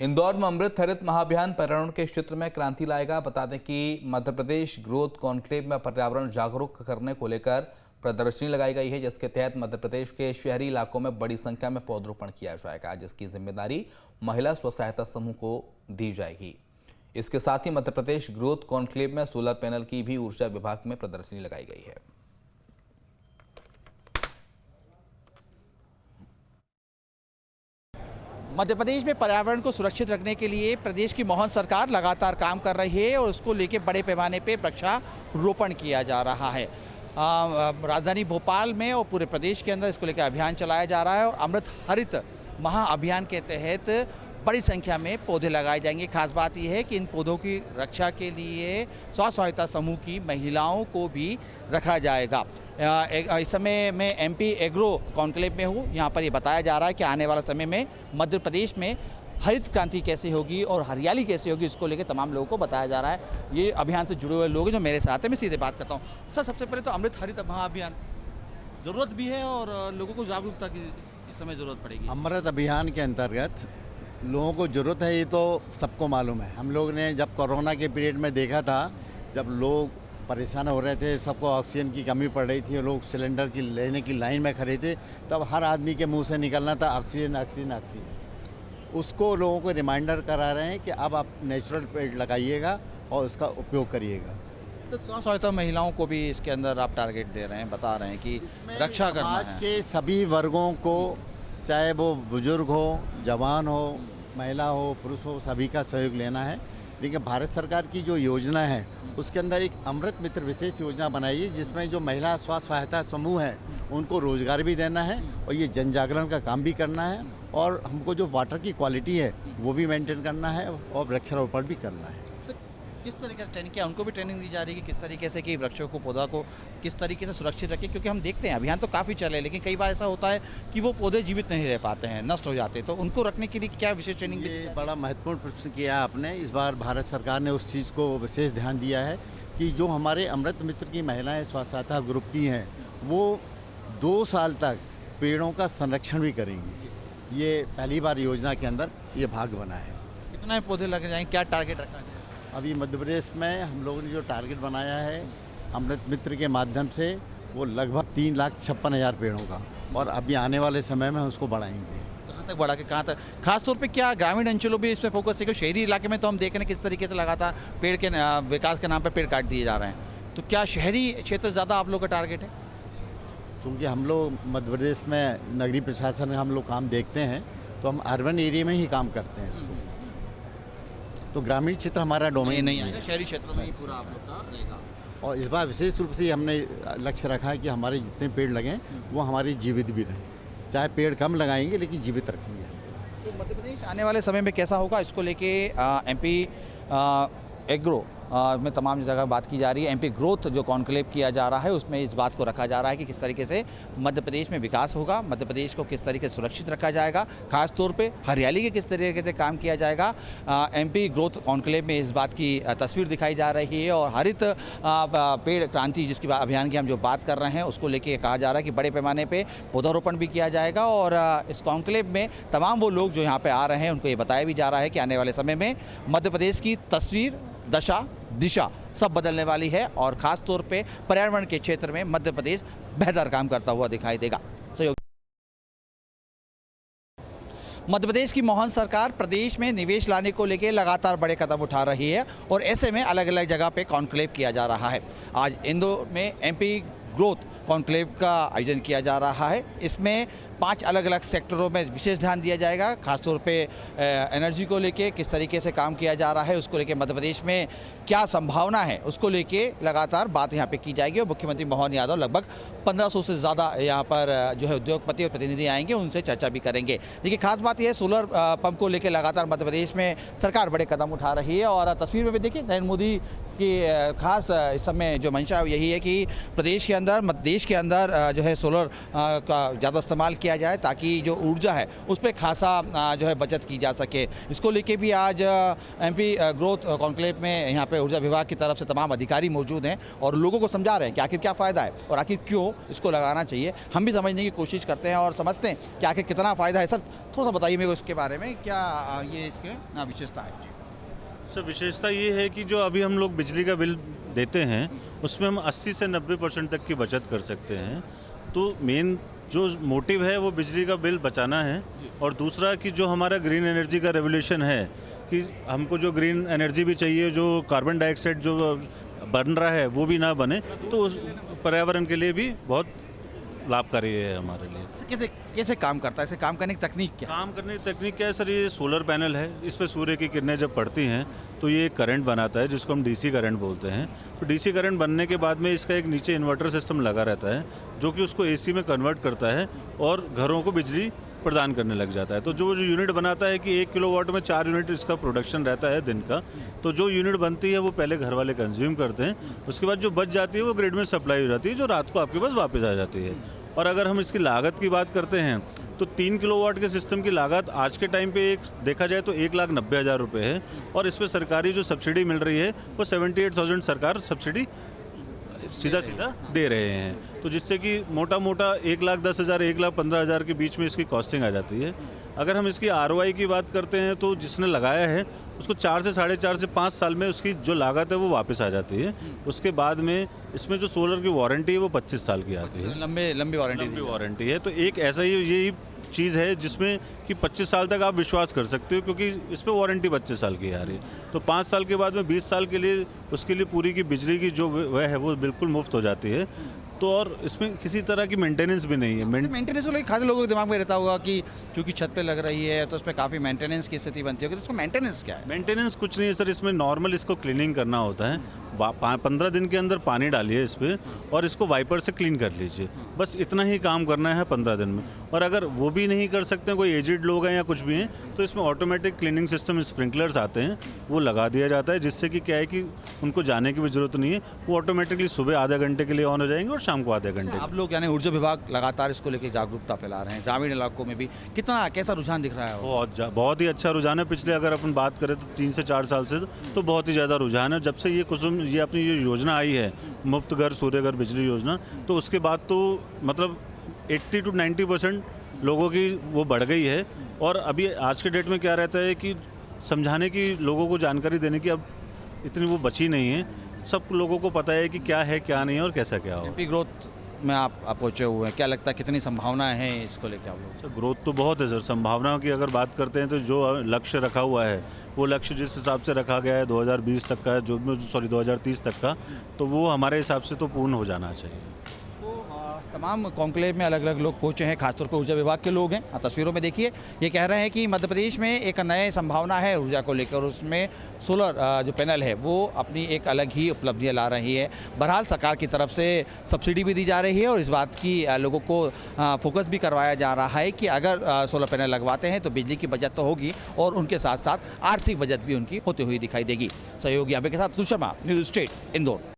इंदौर में अमृत हरित महाअभियान पर्यावरण के क्षेत्र में क्रांति लाएगा। बता दें कि मध्य प्रदेश ग्रोथ कॉन्क्लेव में पर्यावरण जागरूक करने को लेकर प्रदर्शनी लगाई गई है, जिसके तहत मध्य प्रदेश के शहरी इलाकों में बड़ी संख्या में पौधरोपण किया जाएगा, जिसकी जिम्मेदारी महिला स्व सहायता समूह को दी जाएगी। इसके साथ ही मध्य प्रदेश ग्रोथ कॉन्क्लेव में सोलर पैनल की भी ऊर्जा विभाग में प्रदर्शनी लगाई गई है। मध्य प्रदेश में पर्यावरण को सुरक्षित रखने के लिए प्रदेश की मोहन सरकार लगातार काम कर रही है और उसको लेकर बड़े पैमाने पे वृक्षारोपण किया जा रहा है। राजधानी भोपाल में और पूरे प्रदेश के अंदर इसको लेकर अभियान चलाया जा रहा है और अमृत हरित महाअभियान के तहत बड़ी संख्या में पौधे लगाए जाएंगे। खास बात यह है कि इन पौधों की रक्षा के लिए स्व सहायता समूह की महिलाओं को भी रखा जाएगा। इस समय मैं एमपी एग्रो कॉन्क्लेव में हूँ। यहाँ पर ये बताया जा रहा है कि आने वाला समय में मध्य प्रदेश में हरित क्रांति कैसे होगी और हरियाली कैसे होगी, इसको लेकर तमाम लोगों को बताया जा रहा है। ये अभियान से जुड़े हुए लोग जो मेरे साथ हैं, मैं सीधे बात करता हूँ। सर, सबसे पहले तो अमृत हरित महाअभियान ज़रूरत भी है और लोगों को जागरूकता की इस समय ज़रूरत पड़ेगी। अमृत अभियान के अंतर्गत लोगों को ज़रूरत है, ये तो सबको मालूम है। हम लोग ने जब कोरोना के पीरियड में देखा था, जब लोग परेशान हो रहे थे, सबको ऑक्सीजन की कमी पड़ रही थी, लोग सिलेंडर की लेने की लाइन में खड़े थे, तब हर आदमी के मुंह से निकलना था ऑक्सीजन ऑक्सीजन ऑक्सीजन। उसको लोगों को रिमाइंडर करा रहे हैं कि अब आप नेचुरल पेड़ लगाइएगा और उसका उपयोग करिएगा। तो स्व सहायता महिलाओं को भी इसके अंदर आप टारगेट दे रहे हैं, बता रहे हैं कि रक्षा करना है। आज के सभी वर्गों को, चाहे वो बुजुर्ग हो, जवान हो, महिला हो, पुरुष हो, सभी का सहयोग लेना है। लेकिन भारत सरकार की जो योजना है उसके अंदर एक अमृत मित्र विशेष योजना बनाई है, जिसमें जो महिला स्व सहायता समूह है उनको रोजगार भी देना है और ये जन जागरण का काम भी करना है और हमको जो वाटर की क्वालिटी है वो भी मेंटेन करना है और वृक्षारोपण भी करना है। किस तरीके से ट्रेनिंग, क्या उनको भी ट्रेनिंग दी जा रही है कि किस तरीके से कि वृक्षों को, पौधा को किस तरीके से सुरक्षित रखें? क्योंकि हम देखते हैं अभियान तो काफ़ी चले, लेकिन कई बार ऐसा होता है कि वो पौधे जीवित नहीं रह पाते हैं, नष्ट हो जाते हैं, तो उनको रखने के लिए क्या विशेष ट्रेनिंग? ये बड़ा महत्वपूर्ण प्रश्न किया आपने। इस बार भारत सरकार ने उस चीज़ को विशेष ध्यान दिया है कि जो हमारे अमृत मित्र की महिलाएँ स्व सहायता ग्रुप की हैं, वो 2 साल तक पेड़ों का संरक्षण भी करेंगी। ये पहली बार योजना के अंदर ये भाग बना है। कितने पौधे लगे जाएंगे, क्या टारगेट रखा है? अभी मध्य प्रदेश में हम लोगों ने जो टारगेट बनाया है अमृत मित्र के माध्यम से, वो लगभग 3,56,000 पेड़ों का, और अभी आने वाले समय में उसको बढ़ाएंगे। कहाँ तक बढ़ा के कहाँ तक? खासतौर पे क्या ग्रामीण अंचलों में इस पर फोकस है? क्योंकि शहरी इलाके में तो हम देख रहे हैं किस तरीके से लगातार पेड़ के विकास के नाम पर पेड़ काट दिए जा रहे हैं, तो क्या शहरी क्षेत्र ज़्यादा आप लोग का टारगेट है? क्योंकि हम लोग मध्य प्रदेश में नगरीय प्रशासन में हम लोग काम देखते हैं, तो हम अर्बन एरिया में ही काम करते हैं इसको, तो ग्रामीण क्षेत्र हमारा डोमेन नहीं आएगा, शहरी क्षेत्रों में ही पूरा आप लोग का रहेगा। और इस बार विशेष रूप से हमने लक्ष्य रखा है कि हमारे जितने पेड़ लगें वो हमारे जीवित भी रहें, चाहे पेड़ कम लगाएंगे लेकिन जीवित रखेंगे। तो मध्य प्रदेश आने वाले समय में कैसा होगा, इसको लेके एमपी एग्रो में तमाम जगह बात की जा रही है। एमपी ग्रोथ जो कॉन्क्लेव किया जा रहा है उसमें इस बात को रखा जा रहा है कि किस तरीके से मध्य प्रदेश में विकास होगा, मध्य प्रदेश को किस तरीके से सुरक्षित रखा जाएगा, खास तौर पे हरियाली के किस तरीके से काम किया जाएगा। एमपी ग्रोथ कॉन्क्लेव में इस बात की तस्वीर दिखाई जा रही है और हरित पेड़ क्रांति जिसकी अभियान की हम जो बात कर रहे हैं उसको लेके कहा जा रहा है कि बड़े पैमाने पर पौधारोपण भी किया जाएगा। और इस कॉन्क्लेव में तमाम वो लोग जो यहाँ पर आ रहे हैं उनको ये बताया भी जा रहा है कि आने वाले समय में मध्य प्रदेश की तस्वीर, दशा, दिशा सब बदलने वाली है और खास तौर पे पर्यावरण के क्षेत्र में मध्य प्रदेश बेहतर काम करता हुआ दिखाई देगा। मध्य प्रदेश की मोहन सरकार प्रदेश में निवेश लाने को लेकर लगातार बड़े कदम उठा रही है और ऐसे में अलग अलग जगह पे कॉन्क्लेव किया जा रहा है। आज इंदौर में एमपी ग्रोथ कॉन्क्लेव का आयोजन किया जा रहा है। इसमें 5 अलग अलग सेक्टरों में विशेष ध्यान दिया जाएगा। खासतौर पे एनर्जी को लेके किस तरीके से काम किया जा रहा है, उसको लेके मध्य प्रदेश में क्या संभावना है, उसको लेके लगातार बात यहाँ पे की जाएगी और मुख्यमंत्री मोहन यादव लगभग 1500 से ज़्यादा यहाँ पर जो है उद्योगपति और प्रतिनिधि आएंगे, उनसे चर्चा भी करेंगे। देखिए, खास बात यह है सोलर पंप को लेकर लगातार मध्य प्रदेश में सरकार बड़े कदम उठा रही है और तस्वीर में भी देखिए नरेंद्र मोदी की खास इस समय जो मंशा यही है कि प्रदेश के अंदर, देश के अंदर जो है सोलर का ज़्यादा इस्तेमाल किया किया जाए ताकि जो ऊर्जा है उस पर खासा जो है बचत की जा सके। इसको लेके भी आज एमपी ग्रोथ कॉन्क्लेव में यहाँ पे ऊर्जा विभाग की तरफ से तमाम अधिकारी मौजूद हैं और लोगों को समझा रहे हैं कि आखिर क्या फ़ायदा है और आखिर क्यों इसको लगाना चाहिए। हम भी समझने की कोशिश करते हैं और समझते हैं कि आखिर कितना फ़ायदा है। सर थोड़ा सा बताइए मेरे को इसके बारे में, क्या ये इसके विशेषता है? सर विशेषता ये है कि जो अभी हम लोग बिजली का बिल देते हैं उसमें हम 80 से 90% तक की बचत कर सकते हैं। तो मेन जो मोटिव है वो बिजली का बिल बचाना है और दूसरा कि जो हमारा ग्रीन एनर्जी का रेवोल्यूशन है कि हमको जो ग्रीन एनर्जी भी चाहिए, जो कार्बन डाइऑक्साइड जो बन रहा है वो भी ना बने, तो उस पर्यावरण के लिए भी बहुत लाभकारी है हमारे लिए। कैसे कैसे काम करता है, इसे काम करने की तकनीक क्या है? काम करने की तकनीक क्या है सर? ये सोलर पैनल है, इस पर सूर्य की किरणें जब पड़ती हैं तो ये करंट बनाता है जिसको हम डीसी करंट बोलते हैं। तो डीसी करंट बनने के बाद में इसका एक नीचे इन्वर्टर सिस्टम लगा रहता है जो कि उसको एसी में कन्वर्ट करता है और घरों को बिजली प्रदान करने लग जाता है। तो जो यूनिट बनाता है कि 1 किलोवाट में 4 यूनिट इसका प्रोडक्शन रहता है दिन का, तो जो यूनिट बनती है वो पहले घर वाले कंज्यूम करते हैं, उसके बाद जो बच जाती है वो ग्रिड में सप्लाई हो जाती है जो रात को आपके पास वापस आ जाती है। और अगर हम इसकी लागत की बात करते हैं तो 3 किलोवाट के सिस्टम की लागत आज के टाइम पे एक देखा जाए तो 1,90,000 रुपये है और इस पर सरकारी जो सब्सिडी मिल रही है वो 78,000 सरकार सब्सिडी सीधा दे रहे हैं। तो जिससे कि मोटा 1,10,000 1,15,000 के बीच में इसकी कॉस्टिंग आ जाती है। अगर हम इसकी ROI की बात करते हैं तो जिसने लगाया है उसको 4 से 4.5 से 5 साल में उसकी जो लागत है वो वापस आ जाती है। उसके बाद में इसमें जो सोलर की वारंटी है वो 25 साल की आती है। लंबी वारंटी है। तो एक ऐसा ही यही चीज़ है जिसमें कि 25 साल तक आप विश्वास कर सकते हो क्योंकि इस पर वारंटी 25 साल की आ रही है। तो 5 साल के बाद में 20 साल के लिए उसके लिए पूरी की बिजली की जो वह है वो बिल्कुल मुफ्त हो जाती है। तो और इसमें किसी तरह की मेंटेनेंस भी नहीं है। मेंटेनेंस को लेकर खास लोगों के दिमाग में रहता होगा कि क्योंकि छत पे लग रही है तो उसमें काफ़ी मेंटेनेंस की स्थिति बनती होगी, तो उसका मेंटेनेंस क्या है? मेंटेनेंस कुछ नहीं है सर, इसमें नॉर्मल इसको क्लीनिंग करना होता है। 15 दिन के अंदर पानी डालिए इस पर और इसको वाइपर से क्लीन कर लीजिए, बस इतना ही काम करना है 15 दिन में। और अगर वो भी नहीं कर सकते, कोई एजिड लोग हैं या कुछ भी हैं, तो इसमें ऑटोमेटिक क्लीनिंग सिस्टम स्प्रिंकलर्स आते हैं, वो लगा दिया जाता है जिससे कि क्या है कि उनको जाने की भी ज़रूरत नहीं है। वो ऑटोमेटिकली सुबह आधे घंटे के लिए ऑन हो जाएंगे और शाम को आधे घंटे। आप लोग यानी ऊर्जा विभाग लगातार इसको लेकर जागरूकता फैला रहे हैं, ग्रामीण इलाकों में भी कैसा रुझान दिख रहा है? बहुत ही अच्छा रुझान है। पिछले अगर अपन बात करें तो 3 से 4 साल से तो बहुत ही ज़्यादा रुझान है। जब से ये अपनी ये योजना आई है मुफ्त घर सूर्य घर बिजली योजना, तो उसके बाद तो मतलब 80 to 90% लोगों की वो बढ़ गई है। और अभी आज के डेट में क्या रहता है कि समझाने की, लोगों को जानकारी देने की अब इतनी वो बची नहीं है। सब लोगों को पता है कि क्या है क्या नहीं है और कैसा क्या हो। एमपी ग्रोथ में आप पहुँचे हुए हैं, क्या लगता है कितनी संभावनाएं हैं इसको लेकर आप लोग? सर ग्रोथ तो बहुत है सर। संभावनाओं की अगर बात करते हैं तो जो लक्ष्य रखा हुआ है वो लक्ष्य जिस हिसाब से रखा गया है 2020 तक का, 2030 तक का, तो वो हमारे हिसाब से तो पूर्ण हो जाना चाहिए। तमाम कॉन्क्लेव में अलग अलग लोग पहुंचे हैं, खासतौर पर ऊर्जा विभाग के लोग हैं। तस्वीरों में देखिए, ये कह रहे हैं कि मध्य प्रदेश में एक नए संभावना है ऊर्जा को लेकर, उसमें सोलर जो पैनल है वो अपनी एक अलग ही उपलब्धियां ला रही है। बहरहाल सरकार की तरफ से सब्सिडी भी दी जा रही है और इस बात की लोगों को फोकस भी करवाया जा रहा है कि अगर सोलर पैनल लगवाते हैं तो बिजली की बचत तो होगी और उनके साथ साथ आर्थिक बचत भी उनकी होती हुई दिखाई देगी। सहयोगी अभय के साथ सुषमा, न्यूज़ स्टेट, इंदौर।